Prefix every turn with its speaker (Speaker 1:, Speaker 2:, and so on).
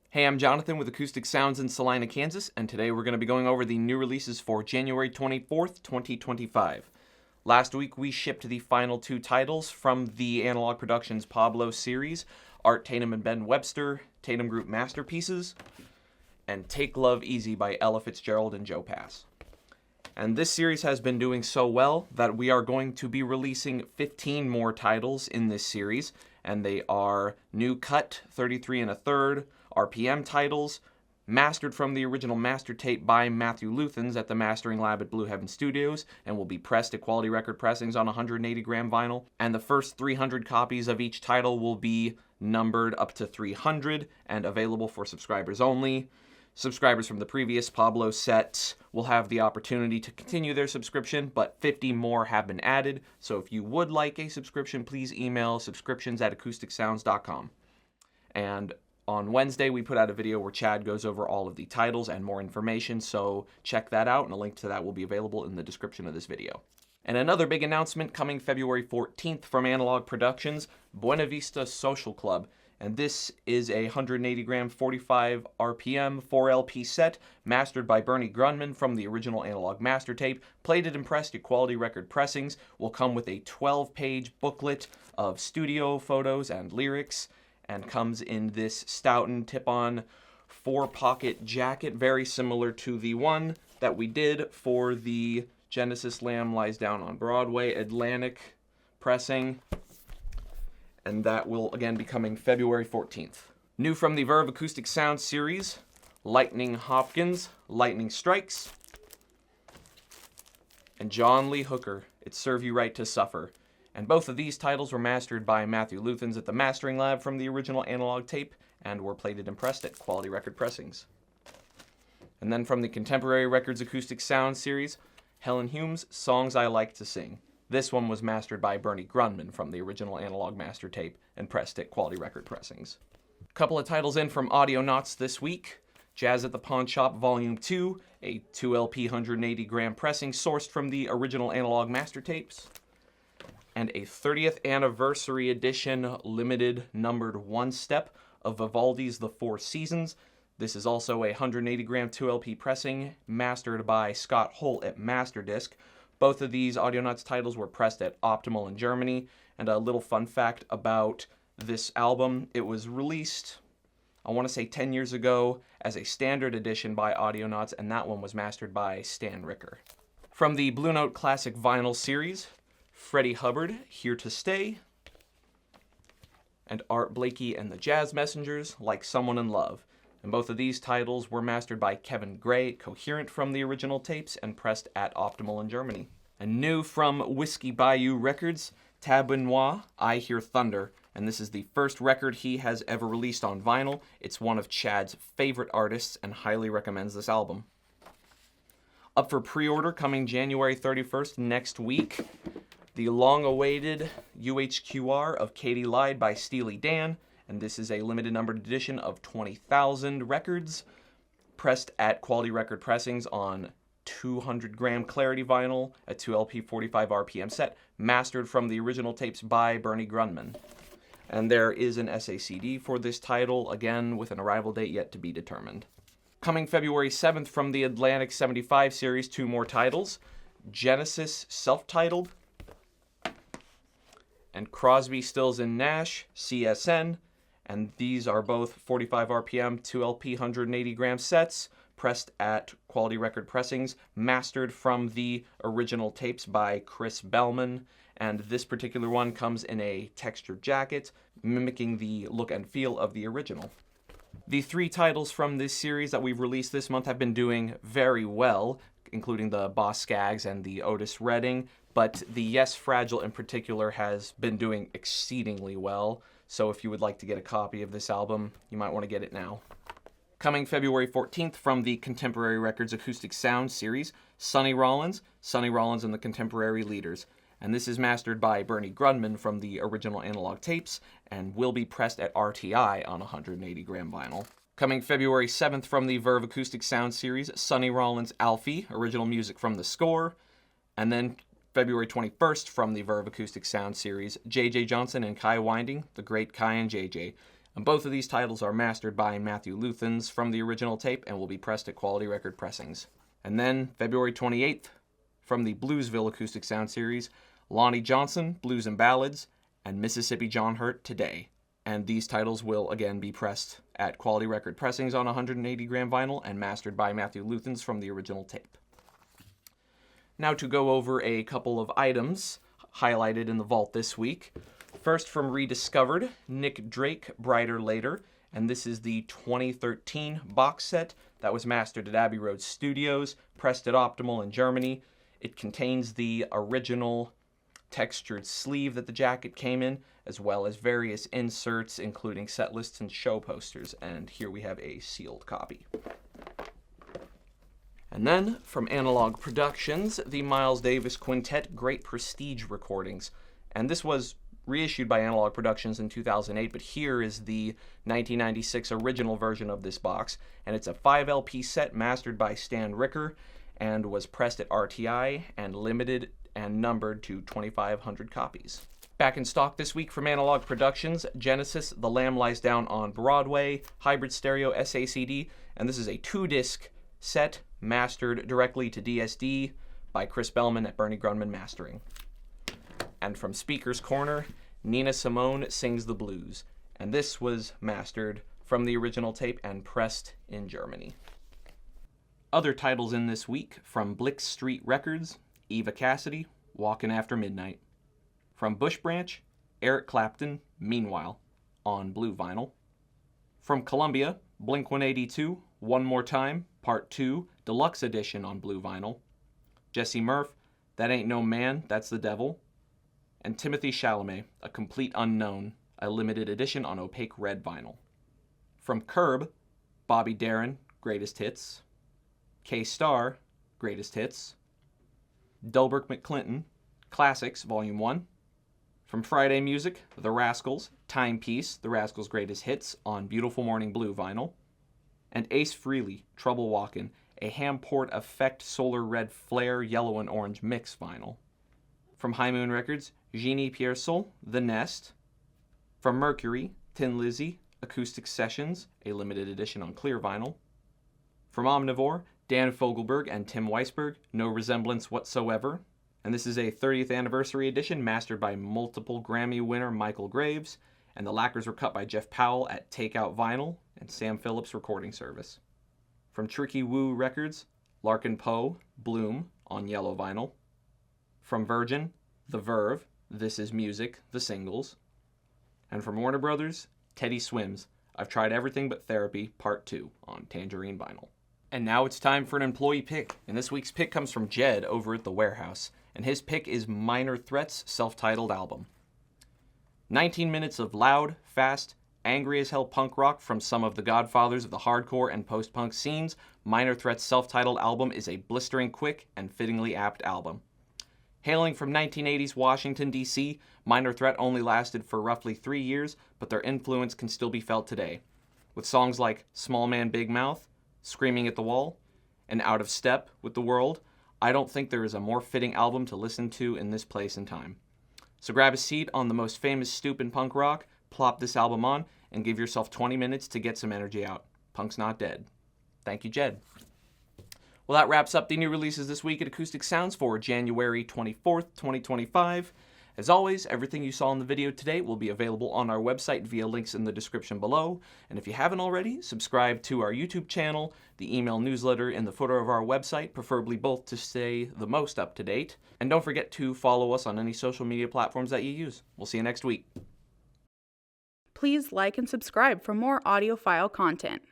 Speaker 1: Hey, I'm Jonathan with Acoustic Sounds in Salina, Kansas, and today we're going to be going over the new releases for January 24th, 2025. Last week we shipped the final two titles from the Analogue Productions Pablo Series, Art Tatum and Ben Webster, Tatum Group Masterpieces, and Take Love Easy by Ella Fitzgerald and Joe Pass. And this series has been doing so well that we are going to be releasing 15 more titles in this series, and they are new cut 33 1/3 RPM titles, mastered from the original master tape by Matthew Luthans at the mastering lab at Blue Heaven Studios, and will be pressed at Quality Record pressings on 180 gram vinyl. And the first 300 copies of each title will be numbered up to 300 and available for subscribers only. Subscribers from the previous Pablo set will have the opportunity to continue their subscription, but 50 more have been added. So if you would like a subscription, please email subscriptions@acousticsounds.com. And on Wednesday, we put out a video where Chad goes over all of the titles and more information, so check that out, and a link to that will be available in the description of this video. And another big announcement coming February 14th from Analogue Productions, Buena Vista Social Club. And this is a 180 gram 45 RPM 4LP set, mastered by Bernie Grunman from the original Analogue master tape, plated and pressed at Quality Record pressings, will come with a 12-page booklet of studio photos and lyrics, and comes in this Stoughton tip-on 4-pocket jacket, very similar to the one that we did for the Genesis Lamb Lies Down on Broadway Atlantic pressing. And that will again be coming February 14th. New from the Verve Acoustic Sound series, Lightning Hopkins, Lightning Strikes, and John Lee Hooker, It Serve You Right to Suffer. And both of these titles were mastered by Matthew Luthans at the mastering lab from the original Analogue tape, and were plated and pressed at Quality Record pressings. And then from the Contemporary Records Acoustic Sound series, Helen Hume's Songs I Like to Sing. This one was mastered by Bernie Grunman from the original Analogue master tape and pressed at Quality Record pressings. A couple of titles in from Audionauts this week. Jazz at the Pawn Shop Volume 2, a 2LP 180 gram pressing sourced from the original Analogue master tapes. And a 30th anniversary edition limited numbered one-step of Vivaldi's The Four Seasons. This is also a 180 gram 2LP pressing mastered by Scott Holt at Masterdisc. Both of these Audionauts titles were pressed at Optimal in Germany. And a little fun fact about this album, it was released, I want to say 10 years ago, as a standard edition by Audionauts, and that one was mastered by Stan Ricker. From the Blue Note Classic Vinyl series, Freddie Hubbard, Here to Stay, and Art Blakey and the Jazz Messengers, Like Someone in Love. And both of these titles were mastered by Kevin Gray, Coherent from the original tapes, and pressed at Optimal in Germany. And new from Whiskey Bayou Records, Tab Benoit, I Hear Thunder. And this is the first record he has ever released on vinyl. It's one of Chad's favorite artists and highly recommends this album. Up for pre-order coming January 31st next week, the long-awaited UHQR of Katie Lied by Steely Dan, and this is a limited numbered edition of 20,000 records, pressed at Quality Record pressings on 200 gram Clarity vinyl, a 2LP 45 RPM set, mastered from the original tapes by Bernie Grunman. And there is an SACD for this title, again with an arrival date yet to be determined. Coming February 7th from the Atlantic 75 series, two more titles, Genesis Self-Titled, and Crosby, Stills, and Nash, CSN, and these are both 45 RPM, 2LP 180 gram sets, pressed at Quality Record pressings, mastered from the original tapes by Chris Bellman, and this particular one comes in a textured jacket, mimicking the look and feel of the original. The three titles from this series that we've released this month have been doing very well, including the Boss Skaggs and the Otis Redding, but the Yes Fragile in particular has been doing exceedingly well, so if you would like to get a copy of this album, you might want to get it now. Coming February 14th from the Contemporary Records Acoustic Sound series, Sonny Rollins and the Contemporary Leaders. And this is mastered by Bernie Grunman from the original Analogue tapes and will be pressed at RTI on 180 gram vinyl. Coming February 7th from the Verve Acoustic Sound series, Sonny Rollins Alfie, original music from the score. And then February 21st from the Verve Acoustic Sound series, J.J. Johnson and Kai Winding, The Great Kai and J.J. And both of these titles are mastered by Matthew Luthans from the original tape and will be pressed at Quality Record Pressings. And then, February 28th, from the Bluesville Acoustic Sound Series, Lonnie Johnson, Blues and Ballads, and Mississippi John Hurt, Today. And these titles will again be pressed at Quality Record Pressings on 180-gram vinyl and mastered by Matthew Luthans from the original tape. Now to go over a couple of items highlighted in the vault this week. First, from Rediscovered, Nick Drake, Brighter Later, and this is the 2013 box set that was mastered at Abbey Road Studios, pressed at Optimal in Germany. It contains the original textured sleeve that the jacket came in, as well as various inserts, including set lists and show posters, and here we have a sealed copy. And then, from Analogue Productions, the Miles Davis Quintet Great Prestige Recordings, and this was reissued by Analogue Productions in 2008, but here is the 1996 original version of this box, and it's a 5 LP set mastered by Stan Ricker, and was pressed at RTI and limited and numbered to 2,500 copies. Back in stock this week from Analogue Productions, Genesis, The Lamb Lies Down on Broadway, Hybrid Stereo SACD, and this is a 2-disc set mastered directly to DSD by Chris Bellman at Bernie Grunman Mastering. And from Speaker's Corner, Nina Simone Sings the Blues, and this was mastered from the original tape and pressed in Germany. Other titles in this week, from Blick Street Records, Eva Cassidy, Walkin' After Midnight. From Bush Branch, Eric Clapton, Meanwhile, on blue vinyl. From Columbia, Blink-182, One More Time, Part 2, Deluxe Edition on blue vinyl. Jesse Murph, That Ain't No Man, That's the Devil. And Timothy Chalamet, A Complete Unknown, a limited edition on opaque red vinyl. From Curb, Bobby Darin, Greatest Hits. K-Star, Greatest Hits. Delbert McClinton, Classics, Volume 1. From Friday Music, The Rascals, Timepiece, The Rascals' Greatest Hits on Beautiful Morning Blue vinyl. And Ace Frehley, Trouble Walkin', a Hamport Effect Solar Red Flare Yellow and Orange Mix vinyl. From High Moon Records, Jeannie Piersol, The Nest. From Mercury, Tin Lizzy, Acoustic Sessions, a limited edition on clear vinyl. From Omnivore, Dan Fogelberg and Tim Weisberg, No Resemblance Whatsoever. And this is a 30th anniversary edition mastered by multiple Grammy winner Michael Graves, and the lacquers were cut by Jeff Powell at Takeout Vinyl and Sam Phillips Recording Service. From Tricky Woo Records, Larkin Poe, Bloom on yellow vinyl. From Virgin, The Verve, This Is Music, the singles. And from Warner Brothers, Teddy Swims, I've Tried Everything But Therapy, Part 2 on tangerine vinyl. And now it's time for an employee pick, and this week's pick comes from Jed over at The Warehouse, and his pick is Minor Threat's self-titled album. 19 minutes of loud, fast, angry as hell punk rock from some of the godfathers of the hardcore and post-punk scenes, Minor Threat's self-titled album is a blistering quick and fittingly apt album. Hailing from 1980s Washington, D.C., Minor Threat only lasted for roughly 3 years, but their influence can still be felt today, with songs like Small Man Big Mouth, Screaming at the Wall, and Out of Step with the World. I don't think there is a more fitting album to listen to in this place and time. So grab a seat on the most famous stoop in punk rock, plop this album on, and give yourself 20 minutes to get some energy out. Punk's not dead. Thank you, Jed. Well, that wraps up the new releases this week at Acoustic Sounds for January 24th, 2025. As always, everything you saw in the video today will be available on our website via links in the description below. And if you haven't already, subscribe to our YouTube channel, the email newsletter in the footer of our website, preferably both to stay the most up to date. And don't forget to follow us on any social media platforms that you use. We'll see you next week.
Speaker 2: Please like and subscribe for more Audiophile content.